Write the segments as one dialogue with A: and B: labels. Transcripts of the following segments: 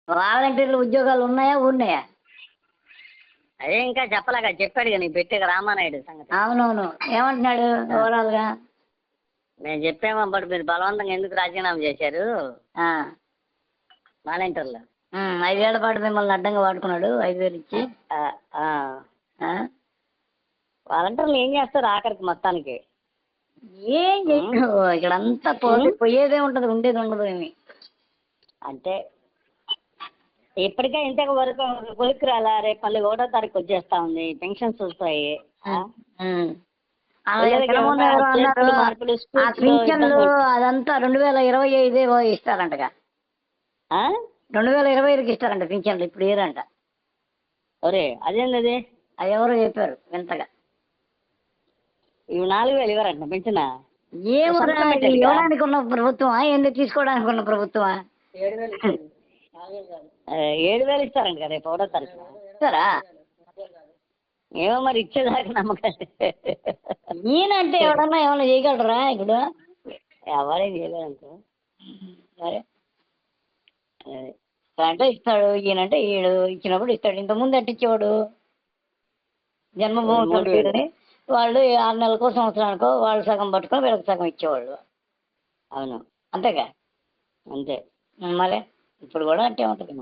A: వాలంటీర్లు ఉద్యోగాలు ఉన్నాయా ఉన్నాయా?
B: అదే ఇంకా చెప్పలేక చెప్పాడు కదా నీకు పెట్టే రామానాయుడు సంగతి.
A: అవునవును, ఏమంటున్నాడు ఓవరాల్ గా?
B: నేను చెప్పామప్పుడు మీరు బలవంతంగా ఎందుకు రాజీనామా చేశారు వాలంటీర్లు.
A: 5 ఏళ్ల పాటు మిమ్మల్ని అడ్డంగా వాడుకున్నాడు 5,000 ఇచ్చి.
B: వాలంటీర్లు ఏం చేస్తారు ఆఖరికి మొత్తానికి?
A: ఏం చేయరు ఇక్కడ అంతా పోయేదే ఉంటది, ఉండేది ఉండదు ఏమి.
B: అంటే ఇప్పటికే ఇంత వరకు కొలిక్కి రాలా, రేపు మళ్ళీ 1వ తారీఖు వచ్చేస్తా ఉంది, పెన్షన్స్ వస్తాయి.
A: పింఛన్లు అదంతా 2025 ఇస్తారంటగా. 2025కి ఇస్తారంట పింఛన్లు, ఇప్పుడు ఏరంట.
B: ఒరే అదేంది అది?
A: అది ఎవరో చెప్పారు వింతగా.
B: ఇవి 4,000 ఇవ్వరంట పెంచిన.
A: ఇవ్వడానికి ఉన్న ప్రభుత్వమా ఎందుకు తీసుకోవడానికి ఉన్న ప్రభుత్వమా?
B: 7,000 ఇస్తారంట కదా రేపు 1వ తారీఖు.
A: ఇస్తారా?
B: ఏమో మరి ఇచ్చేదాకా నమ్మకండి.
A: ఈయనంటే ఎవడన్నా ఏమన్నా చేయగలరా ఇప్పుడు?
B: ఎవరేం చేయలేదంటే
A: సరే అంటే ఇస్తాడు, ఈయనంటే ఈడు ఇచ్చినప్పుడు ఇస్తాడు. ఇంతకుముందు అట్టించేవాడు జన్మభూమి కమిటీని, వాళ్ళు 6 నెలలకో సంవత్సరానికో వాళ్ళు సగం పట్టుకొని వీళ్ళకి సగం ఇచ్చేవాళ్ళు.
B: అవును
A: అంతేగా?
B: అంతే.
A: మరి ఇప్పుడు కూడా అంటే ఉంటుంది.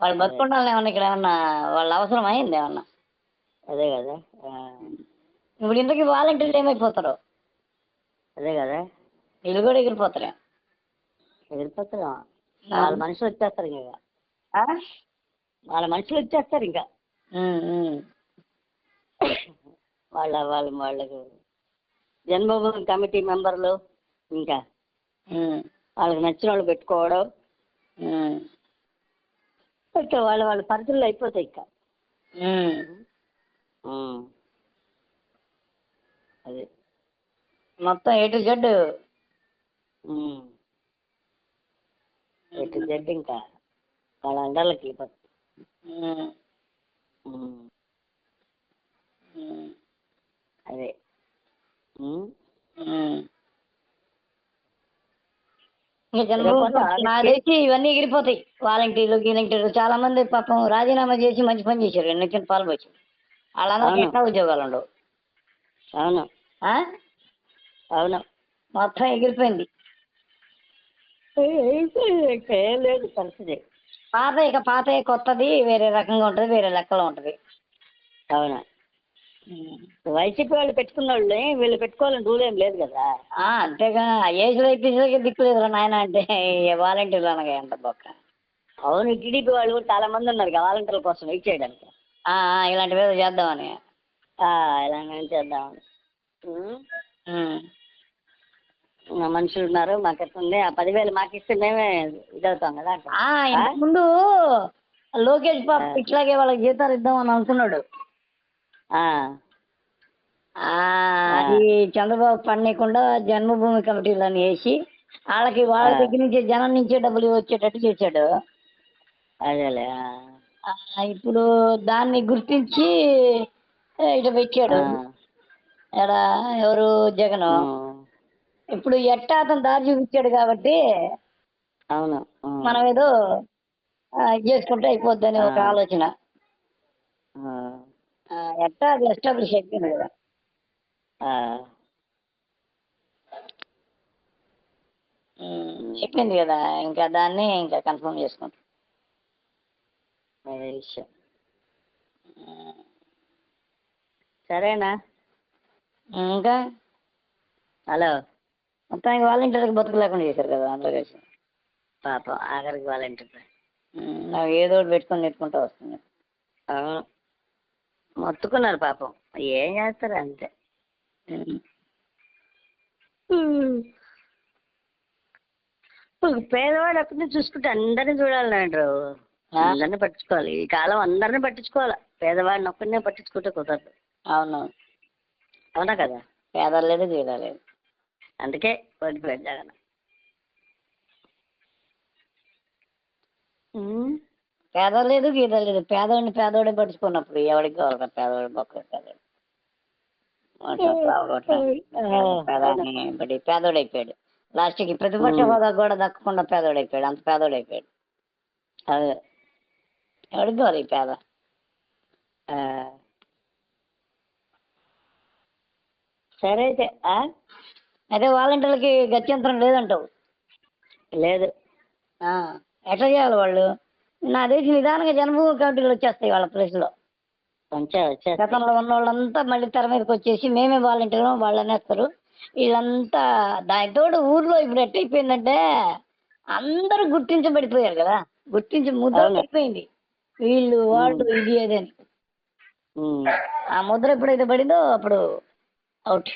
A: వాళ్ళు బతుకుండాలని ఏమన్నా ఇక్కడ ఏమన్నా వాళ్ళ అవసరం అయింది ఏమన్నా?
B: అదే కదా.
A: ఇప్పుడు ఇంతకీ వాలంటీర్లు ఏమైపోతారు?
B: అదే కదా,
A: వీళ్ళు కూడా ఎగిరిపోతారు.
B: ఎగిరిపోతారు, వాళ్ళ మనుషులు వచ్చేస్తారు ఇంకా. వాళ్ళ మనుషులు వచ్చేస్తారు ఇంకా. వాళ్ళకు జన్మభూమి కమిటీ మెంబర్లు ఇంకా వాళ్ళకి నచ్చిన వాళ్ళు పెట్టుకోవడం, ఇంకా వాళ్ళ పరిధుల్లో అయిపోతాయి ఇంకా. అదే
A: మొత్తం A to Z
B: ఇంకా వాళ్ళ అండర్లకి వెళ్ళిపోతుంది. అదే
A: నాదేసి ఇవన్నీ ఎగిరిపోతాయి. వాలంటీర్లు చాలా మంది పాపం రాజీనామా చేసి మంచి పని చేశారు, ఎన్నికలు పాల్గొచ్చి. వాళ్ళందరికీ ఎట్లా ఉద్యోగాలు ఉండవు.
B: అవును అవును,
A: మొత్తం ఎగిరిపోయింది.
B: ఏం లేదు పరిస్థితి.
A: పాత కొత్తది వేరే రకంగా ఉంటది, వేరే లెక్కలో ఉంటది.
B: అవునా, వైసీపీ వాళ్ళు పెట్టుకున్న వాళ్ళు వీళ్ళు పెట్టుకోవాలని రూల్ ఏం లేదు కదా.
A: అంతేగా, ఏజ్ లో అయితే దిక్కు లేదు నాయన అంటే వాలంటీర్లు అనగా ఎంత బొక్క.
B: అవును, టీడీపీ వాళ్ళు కూడా చాలా మంది ఉన్నారు కదా వాలంటీర్ల కోసం వెయిట్ చేయడానికి.
A: ఇలాంటివి ఏదో చేద్దామని
B: ఇలాంటివి చేద్దామని మనుషులు ఉన్నారు, మాకు ఎట్లుంది ఆ 10,000 మాకు ఇస్తే మేమే ఇదవుతాం కదా.
A: ముందు లోకేష్ బాబు ఇట్లాగే వాళ్ళకి జీతాలు ఇద్దామని అనుకున్నాడు. అది చంద్రబాబు పనియకుండా జన్మభూమి కమిటీలను వేసి వాళ్ళ దగ్గర నుంచే జనం నుంచే డబ్బులు వచ్చేటట్టు చేశాడు.
B: అదేలే,
A: ఇప్పుడు దాన్ని గుర్తించి ఇటు పెట్టాడు. ఎవరు జగన్ ఇప్పుడు ఎట్టా అతను దారి చూపించాడు కాబట్టి
B: అవును
A: మనం ఏదో చేసుకుంటే అయిపోద్దని ఒక ఆలోచన. ఎట్టా అది ఎస్టాబ్లిష్ అయిపోయింది కదా. అయిపోయింది కదా, ఇంకా దాన్ని ఇంకా కన్ఫర్మ్ చేసుకుంటాం.
B: విషయం సరేనా?
A: ఇంకా
B: హలో,
A: మొత్తానికి వాలంటీర్కి బతుకు లేకుండా చేశారు కదా అందరూ కలిసి.
B: పాపం ఆఖరికి వాలంటీర్
A: నాకు ఏదో ఒకటి పెట్టుకొని నెట్టుకుంటూ వస్తుంది.
B: అవును, మొత్తుకున్నారు పాపం, ఏం చేస్తారు అంతే. పేదవాడు అక్కడిని చూసుకుంటే అందరినీ చూడాలంటారు, అందరినీ పట్టించుకోవాలి. ఈ కాలం అందరినీ పట్టించుకోవాలి, పేదవాడిని ఒక్కడినే పట్టించుకుంటే కుదరదు.
A: అవును,
B: అవునా కదా,
A: పేదలేదు గీదలేదు,
B: అందుకే ఓడిపోయాడు జగన్.
A: పేదలేదు గీదలేదు, పేదవాడిని పేదవాడే పట్టించుకున్నప్పుడు ఎవరికి కావాలి పేదవాడి బొక్క పేదవాడు పేదోడైపోయాడు. లాస్ట్కి ప్రతిపక్ష హోదా కూడా దక్కకుండా పేదోడైపోయాడు, అంత పేదోడైపోయాడు.
B: అదే
A: ఎవరికి కావాలి ఈ పేద?
B: ఆ. సరే అయితే
A: అయితే వాలంటీర్లకి గత్యంతరం లేదంటావు.
B: లేదు.
A: ఎట్లా చేయాలి వాళ్ళు? నా తెలిసి నిదానంగా జన్మభూమి కమిటీలు వచ్చేస్తాయి వాళ్ళ ప్లేస్లో.
B: వచ్చేస్తాయి.
A: గతంలో ఉన్న వాళ్ళంతా మళ్ళీ తెర మీదకి వచ్చేసి మేమే వాలంటీర్ వాళ్ళు అనేస్తారు. వీళ్ళంతా దానితోడు ఊర్లో ఇప్పుడు ఎట్టయిపోయిందంటే అందరూ గుర్తించబడిపోయారు కదా, గుర్తించి ముద్ర
B: అవును.
A: పడిపోయింది. వీళ్ళు వాళ్ళు ఇది అదని.
B: ఉమ్.
A: ఆ ముద్ర ఎప్పుడైతే పడిందో అప్పుడు అవుట్.